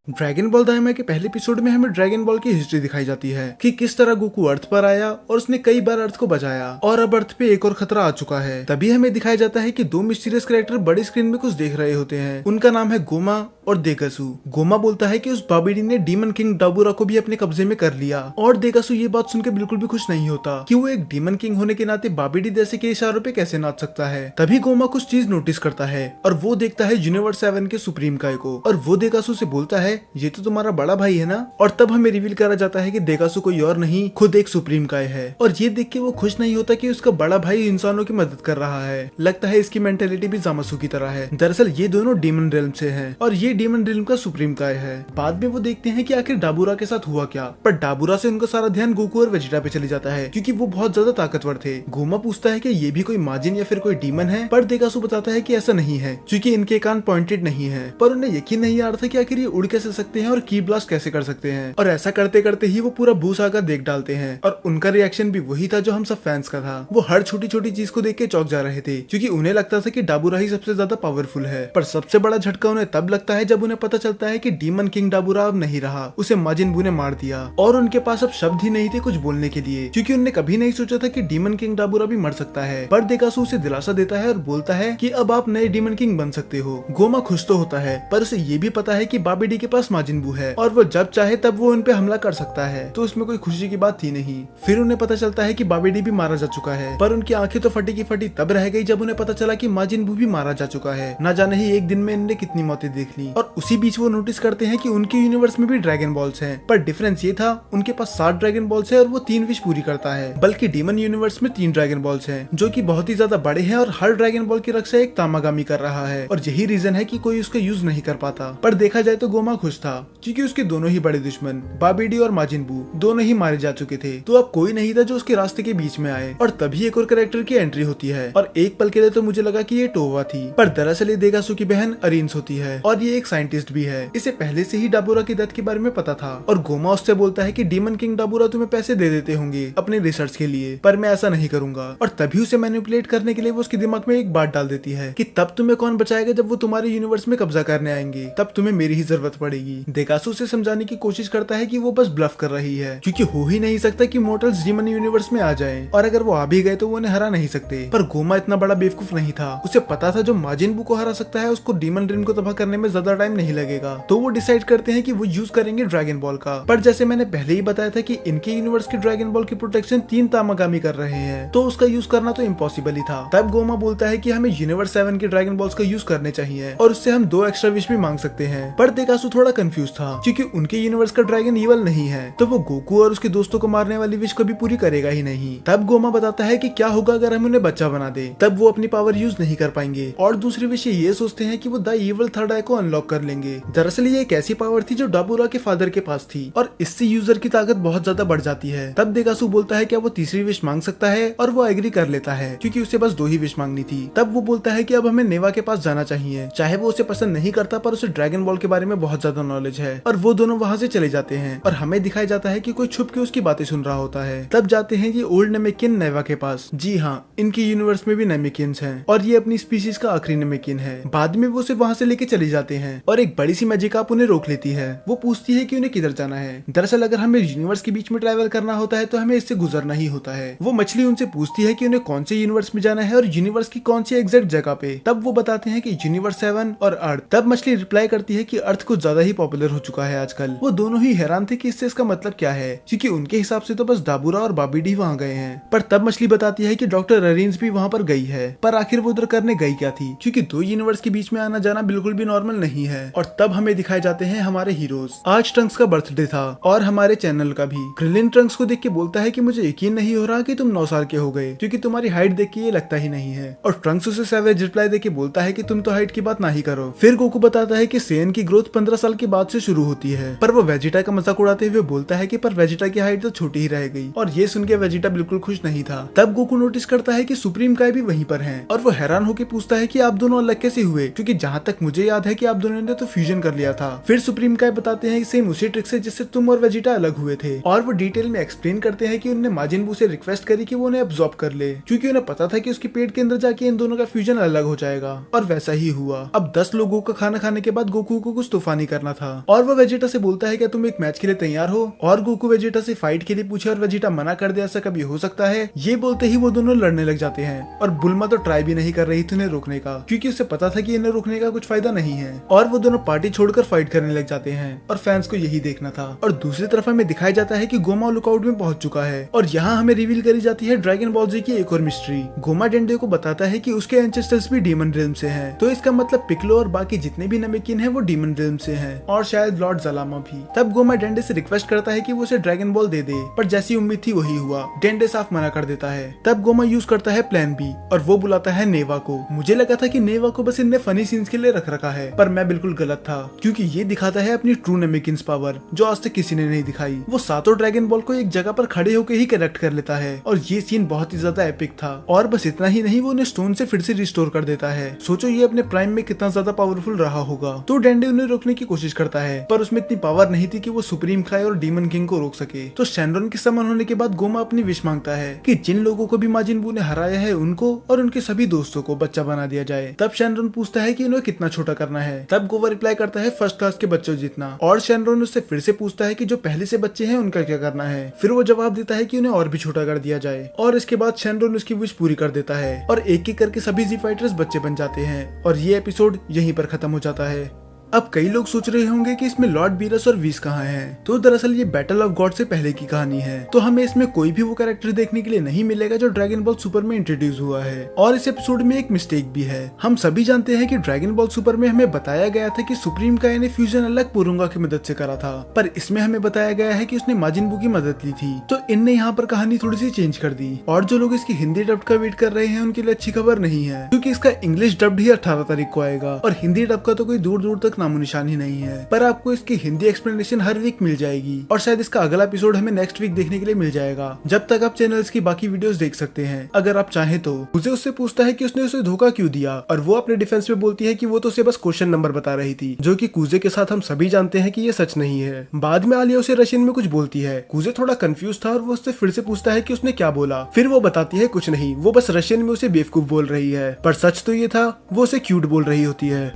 Dragon ball दाइमा के पहले episode में हमें ड्रैगन बॉल की हिस्ट्री दिखाई जाती है कि किस तरह गोकू अर्थ पर आया और उसने कई बार अर्थ को बचाया और अब अर्थ पे एक और खतरा आ चुका है। तभी हमें दिखाया जाता है कि दो मिस्टीरियस कैरेक्टर बड़ी स्क्रीन में कुछ देख रहे होते हैं। उनका नाम है गोमा और देगासू। गोमा बोलता है कि उस बाबिडी ने डीमन किंग डाबूरा को भी अपने कब्जे में कर लिया और देगासू ये बात सुनकर बिल्कुल भी खुश नहीं होता कि वो एक डीमन किंग होने के नाते बाबिडी जैसे के इशारों पे कैसे नाच सकता है। तभी गोमा कुछ चीज नोटिस करता है और वो देखता है यूनिवर्स 7 के सुप्रीम काय को और वो देगासू से बोलता है ये तो तुम्हारा बड़ा भाई है ना। और तब हमें रिवील करा जाता है कि देगासू कोई और नहीं खुद एक सुप्रीम काय है और ये देख के वो खुश नहीं होता कि उसका बड़ा भाई इंसानों की मदद कर रहा है। लगता है इसकी मेंटेलिटी भी जामासू की तरह है। दरअसल ये दोनों डीमन रिल्म से हैं और ये डीमन रिल्म का सुप्रीम काय है। बाद में वो देखते हैं कि आखिर डाबूरा के साथ हुआ क्या, पर डाबूरा से उनका सारा ध्यान गोकू और वेजिटा पे चले जाता है क्योंकि वो बहुत ज्यादा ताकतवर थे। गोमा पूछता है कि ये भी कोई माजिन या फिर कोई डीमन है, पर देगासू बताता है कि ऐसा नहीं है क्योंकि इनके कान पॉइंटेड नहीं है। पर उन्हें यकीन नहीं आ रहा था कि आखिर ये उड़ कैसे सकते हैं और की ब्लास्ट कैसे कर सकते हैं। और ऐसा करते करते ही वो पूरा भूसागर देख डालते हैं और उनका रिएक्शन भी वही था जो हम सब फैंस का था। वो हर छोटी छोटी चीज को देख के चौंक जा रहे थे क्योंकि उन्हें लगता था कि डाबूरा ही सबसे ज्यादा पावरफुल है। पर सबसे बड़ा झटका उन्हें तब लगता है जब उन्हें पता चलता है कि डीमन किंग डाबूरा अब नहीं रहा, उसे माजिन बू ने मार दिया और उनके पास अब शब्द ही नहीं थे कुछ बोलने के लिए क्योंकि उन्होंने कभी नहीं सोचा था कि डीमन किंग डाबूरा भी मर सकता है। पर देगासू उसे दिलासा देता है और बोलता है कि अब आप नए डीमन किंग बन सकते हो। गोमा खुश तो होता है पर उसे ये भी पता है कि बाबिडी के पास माजिन बू है और वो जब चाहे तब वो उन पे हमला कर सकता है, तो उसमें कोई खुशी की बात थी नहीं। फिर उन्हें पता चलता है कि बाबिडी भी मारा जा चुका है, पर उनकी आंखें तो फटी की फटी तब रह गई जब उन्हें पता चला कि माजिन बू भी मारा जा चुका है। न जाने ही एक दिन में इन्होंने कितनी मौतें देख ली। और उसी बीच वो नोटिस करते हैं कि उनके यूनिवर्स में भी ड्रैगन बॉल्स हैं, पर डिफरेंस ये था उनके पास 7 ड्रैगन बॉल्स है और वो 3 विश पूरी करता है, बल्कि डीमन यूनिवर्स में 3 ड्रैगन बॉल्स हैं जो कि बहुत ही ज्यादा बड़े हैं और हर ड्रैगन बॉल की रक्षा एक तामागामी कर रहा है और यही रीजन है कि कोई उसका यूज नहीं कर पाता। पर देखा जाए तो गोमा खुश था क्योंकि उसके दोनों ही बड़े दुश्मन बाबिडी और माजिन बू दोनों ही मारे जा चुके थे, तो अब कोई नहीं था जो उसके रास्ते के बीच में आए। और तभी एक और कैरेक्टर की एंट्री होती है और एक पल के लिए तो मुझे लगा कि ये टोवा थी, पर दरअसल ये देगासू की बहन अरिन्स होती है और ये एक साइंटिस्ट भी है। इसे पहले से ही डाबूरा की डेथ के बारे में पता था और गोमा उससे बोलता है कि डीमन किंग डाबूरा तुम्हें पैसे दे देते होंगे अपने रिसर्च के लिए, पर मैं ऐसा नहीं करूंगा। और तभी उसे मैनिपुलेट करने के लिए वो उसके दिमाग में एक बात डाल देती है कि तब तुम्हें कौन बचाएगा जब वो तुम्हारे यूनिवर्स में कब्जा करने आएंगे, तब तुम्हें मेरी ही जरूरत पड़ेगी। देगासू से समझाने की कोशिश करता है कि वो बस ब्लफ कर रही है क्योंकि हो ही नहीं सकता कि मोर्टल्स डीमन यूनिवर्स में आ जाएं और अगर वो आ भी गए तो वो उन्हें हरा नहीं सकते। पर गोमा इतना बड़ा बेवकूफ नहीं था, उसे पता था जो माजिन बू को हरा सकता है उसको डीमन रिल्म को तबाह करने में ज्यादा टाइम नहीं लगेगा, तो वो डिसाइड करते हैं कि वो यूज करेंगे ड्रैगन बॉल का। पर जैसे मैंने पहले ही बताया था कि इनके यूनिवर्स के ड्रैगन बॉल की प्रोटेक्शन 3 तामागामी कर रहे हैं, तो उसका यूज करना तो इम्पॉसिबल ही था। तब गोमा बोलता है कि हमें यूनिवर्स 7 के ड्रैगन बॉल्स का यूज करने चाहिए और उससे हम 2 एक्स्ट्रा विश भी मांग सकते हैं। पर देगासू थोड़ा कंफ्यूज था क्योंकि उनके यूनिवर्स का ड्रैगन ईवल नहीं है, तो वो गोकू और उसके दोस्तों को मारने वाली विश कभी पूरी करेगा ही नहीं। तब गोमा बताता है कि क्या होगा अगर हम उन्हें बच्चा बना दे, तब वो अपनी पावर यूज नहीं कर पाएंगे। और दूसरी विश ये सोचते हैं कि वो द ईवल थर्ड आई को अनलॉक कर लेंगे। दरअसल ये एक ऐसी पावर थी जो डाबूरा के फादर के पास थी और इससे यूजर की ताकत बहुत ज्यादा बढ़ जाती है। तब देगासू बोलता है क्या वो तीसरी विश मांग सकता है और वो एग्री कर लेता है क्योंकि उसे बस 2 ही विश मांगनी थी। तब वो बोलता है कि अब हमें नेवा के पास जाना चाहिए, चाहे वो उसे पसंद नहीं करता पर उसे ड्रैगन बॉल के बारे में बहुत ज्यादा नॉलेज है। और वो दोनों वहाँ से चले जाते हैं और हमें दिखाया जाता है कि कोई छुप के उसकी बातें सुन रहा होता है। तब जाते हैं ये ओल्ड नेमेकिन नेवा के पास। जी हाँ, इनके यूनिवर्स में भी नेमेकिन्स हैं और ये अपनी स्पीशीज का आखिरी नेमेकिन है। बाद में वो उसे वहाँ से लेके चले जाते हैं और एक बड़ी सी मैजिकाप उन्हें रोक लेती है। वो पूछती है कि उन्हें किधर जाना है। दरअसल अगर हमें यूनिवर्स के बीच में ट्रैवल करना होता है तो हमें इससे गुजरना ही होता है। वो मछली उनसे पूछती है कि उन्हें कौन से यूनिवर्स में जाना है और यूनिवर्स की कौन सी एग्जैक्ट जगह पे। तब वो बताते हैं कि यूनिवर्स 7 और अर्थ। तब मछली रिप्लाई करती है कि अर्थ कुछ ज्यादा ही पॉपुलर हो चुका है आजकल। वो दोनों ही हैरान थे कि इससे इसका मतलब क्या है क्योंकि उनके हिसाब से तो बस डाबूरा और बाबिडी वहाँ गए हैं। पर तब मछली बताती है कि डॉक्टर अरिन्स भी वहाँ पर गई है, पर आखिर वो उधर करने गई क्या थी क्योंकि 2 यूनिवर्स के बीच में आना जाना बिल्कुल भी नॉर्मल नहीं है। और तब हमें दिखाए जाते हैं हमारे हीरोज। आज ट्रंक्स का बर्थडे था और हमारे चैनल का भी। क्रिलिन ट्रंक्स को देख के बोलता है कि मुझे यकीन नहीं हो रहा कि तुम 9 साल के हो गए क्योंकि तुम्हारी हाइट देख के ये लगता ही नहीं है। और ट्रंक्स उसे सैवेज रिप्लाई देके बोलता है कि तुम तो हाइट की बात ना ही करो। फिर गोकू बताता है कि सेन की ग्रोथ 15 साल के बाद से शुरू होती है, पर वो वेजिटा का मजाक उड़ाते हुए बोलता है कि पर वेजिटा की हाइट तो छोटी ही रह गई। और ये सुन के वेजिटा बिल्कुल खुश नहीं था। तब गोकू नोटिस करता है कि सुप्रीम काय भी वहीं पर हैं और वो हैरान होकर पूछता है कि आप दोनों अलग कैसे हुए, क्योंकि जहाँ तक मुझे याद है कि आप दोनों ने तो फ्यूजन कर लिया था। फिर सुप्रीम काय बताते हैं सेम उसी ट्रिक से जिससे तुम और वेजिटा अलग हुए थे और वो डिटेल में एक्सप्लेन करते हैं कि उन्होंने माजिन बू से रिक्वेस्ट करी कि वो उन्हें अब्सॉर्ब कर ले क्योंकि उन्हें पता था कि उसके पेट के अंदर जाके इन दोनों का फ्यूजन अलग हो जाएगा। और वैसा ही हुआ। अब 10 लोगों का खाना खाने के बाद गोकू को कुछ तूफानी करना था। और वो वेजिटा से बोलता है कि तुम एक मैच के लिए तैयार हो, और गोकू वेजिटा से फाइट के लिए पूछे और वेजिटा मना कर दे ऐसा कभी हो सकता है। ये बोलते ही वो दोनों लड़ने लग जाते हैं और बुल्मा तो ट्राई भी नहीं कर रही थी उन्हें रोकने का, क्योंकि उसे पता था कि इन्हें रोकने का कुछ फायदा नहीं है। और वो दोनों पार्टी छोड़कर फाइट करने लग जाते हैं और फैंस को यही देखना था। और दूसरी तरफ हमें दिखाया जाता है कि गोमा लुकआउट में पहुंच चुका है और यहाँ हमें रिवील करी जाती है ड्रैगन बॉल जी की एक और मिस्ट्री। गोमा डेंडे को बताता है कि उसके एंसेस्टर्स भी डीमन रिल्म से हैं, तो इसका मतलब पिक्लो और बाकी जितने भी नमेकिन हैं वो डीमन रिल्म से हैं, और शायद लॉर्ड ज़लामा भी। तब गोमा डेंडे से रिक्वेस्ट करता है कि वो उसे ड्रैगन बॉल दे दे, पर जैसी उम्मीद थी वही हुआ, डेंडे साफ मना कर देता है। तब गोमा यूज करता है प्लान बी और वो बुलाता है नेवा को। मुझे लगा था कि नेवा को बस इनने फनी सीन्स के लिए रख रखा है, पर मैं बिल्कुल गलत था, क्योंकि ये दिखाता है अपनी ट्रू नेमेकिन्स पावर जो आज तक किसी ने नहीं दिखाई। वो सातों ड्रैगन बॉल को एक जगह पर खड़े होकर ही कनेक्ट कर लेता है और ये सीन बहुत ही ज्यादा एपिक था। और बस इतना ही नहीं, वो उन्हें स्टोन से फिर से रिस्टोर कर देता है। सोचो ये अपने प्राइम में कितना ज्यादा पावरफुल रहा होगा। तो डेंडे उन्हें रोकने की कोशिश करता है, पर उसमें इतनी पावर नहीं थी कि वो सुप्रीम खाए और डीमन किंग को रोक सके। तो शैनरॉन के समन होने के बाद गोमा अपनी विश मांगता है कि जिन लोगों को भी माजिन बू ने हराया है उनको और उनके सभी दोस्तों को बच्चा बना दिया जाए। तब शैनरॉन पूछता है कि उन्हें कितना छोटा करना है। तब गोवा रिप्लाई करता है फर्स्ट क्लास के बच्चों जितना। और शैनरॉन उससे फिर से पूछता है कि जो पहले से बच्चे हैं उनका क्या करना है। फिर वो जवाब देता है कि उन्हें और भी छोटा कर दिया जाए। और इसके बाद शैनरॉन उसकी विश पूरी कर देता है और एक एक करके सभी जी फाइटर्स बच्चे बन जाते हैं और ये एपिसोड यहीं पर खत्म हो जाता है। अब कई लोग सोच रहे होंगे कि इसमें लॉर्ड बीरस और वीस कहाँ हैं। तो दरअसल ये बैटल ऑफ गॉड से पहले की कहानी है, तो हमें इसमें कोई भी वो कैरेक्टर देखने के लिए नहीं मिलेगा जो ड्रैगन बॉल सुपर में इंट्रोड्यूस हुआ है। और इस एपिसोड में एक मिस्टेक भी है। हम सभी जानते हैं कि ड्रैगन बॉल सुपर में हमें बताया गया था कि सुप्रीम काया ने फ्यूजन अलग पुरुंगा की मदद से करा था, पर इसमें हमें बताया गया है कि उसने माजिन बू की मदद ली थी। तो इनने यहाँ पर कहानी थोड़ी सी चेंज कर दी। और जो लोग इसकी हिंदी डब का वेट कर रहे हैं उनके लिए अच्छी खबर नहीं है, क्योंकि इसका इंग्लिश डब्ड ही 18 तारीख को आएगा और हिंदी डब का तो कोई दूर दूर तक नामो निशान ही नहीं है। पर आपको इसकी हिंदी एक्सप्लेनेशन हर वीक मिल जाएगी और शायद इसका अगला एपिसोड हमें नेक्स्ट वीक देखने के लिए मिल जाएगा। जब तक आप चैनल्स की बाकी वीडियोस देख सकते हैं अगर आप चाहें तो। मुझे उससे पूछता है कि उसने उसे धोखा क्यों दिया और वो अपने डिफेंस में बोलती है कि वो तो उसे बस क्वेश्चन नंबर बता रही थी, जो कि कूजे के साथ हम सभी जानते हैं कि ये सच नहीं है। बाद में आलिया उसे रशियन में कुछ बोलती है। कूजे थोड़ा कंफ्यूज था और वो उससे फिर से पूछता है कि उसने क्या बोला। फिर वो बताती है कुछ नहीं, वो बस रशियन में उसे बेवकूफ बोल रही है, पर सच तो ये था वो उसे क्यूट बोल रही होती है।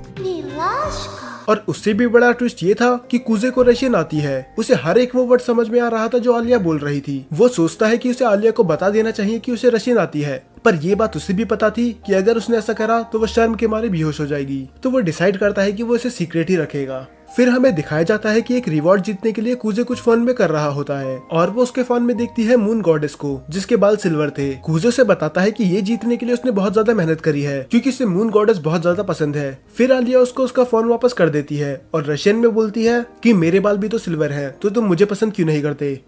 और उससे भी बड़ा ट्विस्ट ये था कि कूजे को रशियन आती है। उसे हर एक वो वर्ड समझ में आ रहा था जो आलिया बोल रही थी। वो सोचता है कि उसे आलिया को बता देना चाहिए कि उसे रशियन आती है, पर ये बात उसे भी पता थी कि अगर उसने ऐसा करा तो वो शर्म के मारे बेहोश हो जाएगी। तो वो डिसाइड करता है कि वो इसे सीक्रेट ही रखेगा। फिर हमें दिखाया जाता है कि एक रिवॉर्ड जीतने के लिए कूजे कुछ फोन में कर रहा होता है और वो उसके फोन में देखती है मून गॉडेस को, जिसके बाल सिल्वर थे। कूजे से बताता है कि ये जीतने के लिए उसने बहुत ज्यादा मेहनत करी है, क्योंकि उसे मून गॉडेस बहुत ज्यादा पसंद है। फिर आलिया उसको उसका फोन वापस कर देती है और रशियन में बोलती है कि मेरे बाल भी तो सिल्वर है, तो तुम मुझे पसंद क्यों नहीं करते।